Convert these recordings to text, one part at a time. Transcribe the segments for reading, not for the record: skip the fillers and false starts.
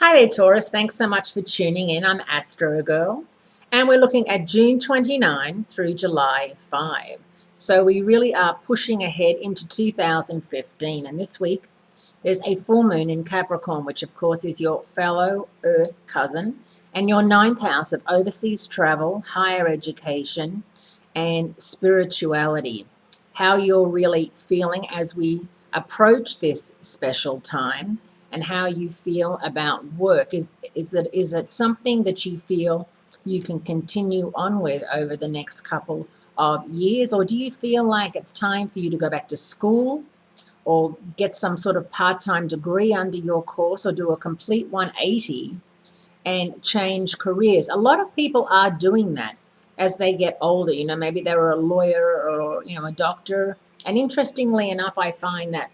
Hi there, Taurus. Thanks so much for tuning in. I'm Astrogirl, and we're looking at June 29 through July 5. So we really are pushing ahead into 2015. And this week, there's a full moon in Capricorn, which of course is your fellow Earth cousin, and your ninth house of overseas travel, higher education, and spirituality. How you're really feeling as we approach this special time, and how you feel about work. Is it something that you feel you can continue on with over the next couple of years, or do you feel like it's time for you to go back to school or get some sort of part-time degree under your course, or do a complete 180 and change careers? A lot of people are doing that as they get older. Maybe they were a lawyer or a doctor, and interestingly enough, I find that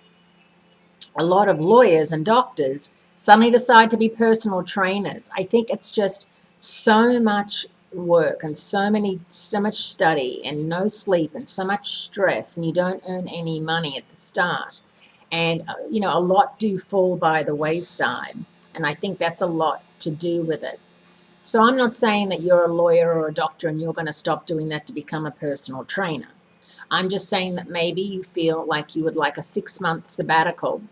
a lot of lawyers and doctors suddenly decide to be personal trainers. I think it's just so much work and so much study and no sleep and so much stress, and you don't earn any money at the start. And, a lot do fall by the wayside. And I think that's a lot to do with it. So I'm not saying that you're a lawyer or a doctor and you're going to stop doing that to become a personal trainer. I'm just saying that maybe you feel like you would like a 6-month sabbatical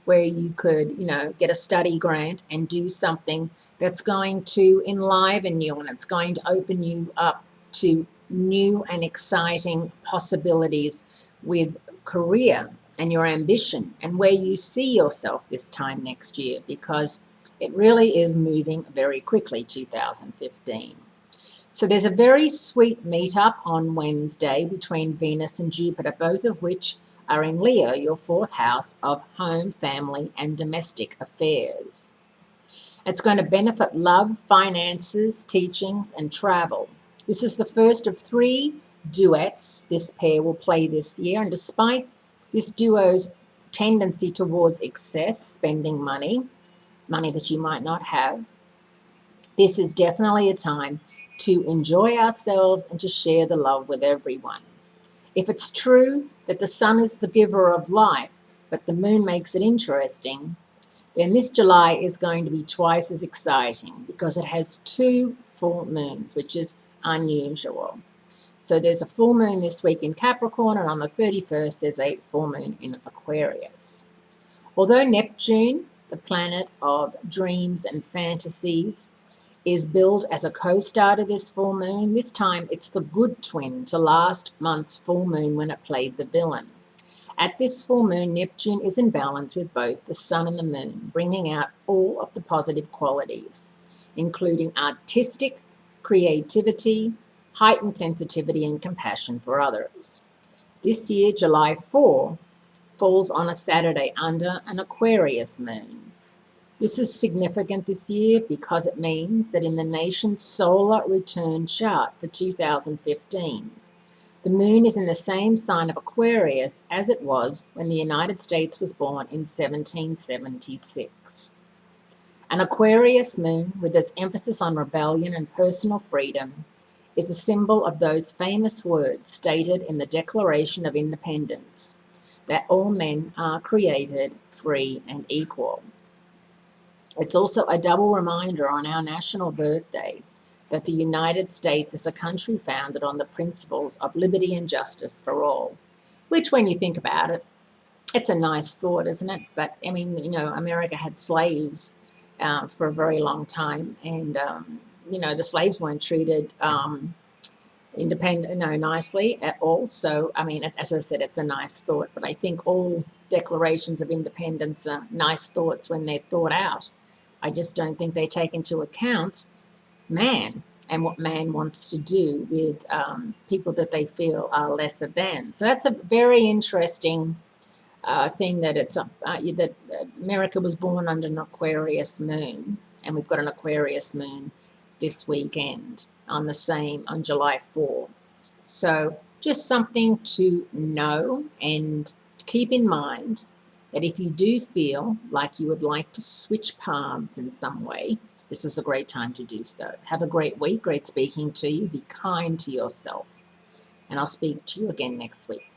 where you could, get a study grant and do something that's going to enliven you, and it's going to open you up to new and exciting possibilities with career and your ambition and where you see yourself this time next year, because it really is moving very quickly, 2015. So there's a very sweet meetup on Wednesday between Venus and Jupiter, both of which are in Leo, your fourth house of home, family, and domestic affairs. It's going to benefit love, finances, teachings, and travel. This is the first of 3 duets this pair will play this year, and despite this duo's tendency towards excess, spending money that you might not have, this is definitely a time to enjoy ourselves and to share the love with everyone. If it's true that the sun is the giver of life, but the moon makes it interesting, then this July is going to be twice as exciting because it has 2 full moons, which is unusual. So there's a full moon this week in Capricorn, and on the 31st there's a full moon in Aquarius. Although Neptune, the planet of dreams and fantasies, is billed as a co-star to this full moon, this time it's the good twin to last month's full moon when it played the villain. At this full moon, Neptune is in balance with both the sun and the moon, bringing out all of the positive qualities, including artistic creativity, heightened sensitivity, and compassion for others. This year, July 4, falls on a Saturday under an Aquarius moon. This is significant this year because it means that in the nation's solar return chart for 2015, the moon is in the same sign of Aquarius as it was when the United States was born in 1776. An Aquarius moon, with its emphasis on rebellion and personal freedom, is a symbol of those famous words stated in the Declaration of Independence, that all men are created free and equal. It's also a double reminder on our national birthday that the United States is a country founded on the principles of liberty and justice for all, which, when you think about it, it's a nice thought, isn't it? But, America had slaves for a very long time, and, the slaves weren't treated nicely at all. So, as I said, it's a nice thought, but I think all declarations of independence are nice thoughts when they're thought out. I just don't think they take into account man and what man wants to do with people that they feel are lesser than. So that's a very interesting thing, that that America was born under an Aquarius moon, and we've got an Aquarius moon this weekend on July 4. So just something to know and keep in mind, that if you do feel like you would like to switch paths in some way, this is a great time to do so. Have a great week. Great speaking to you. Be kind to yourself. And I'll speak to you again next week.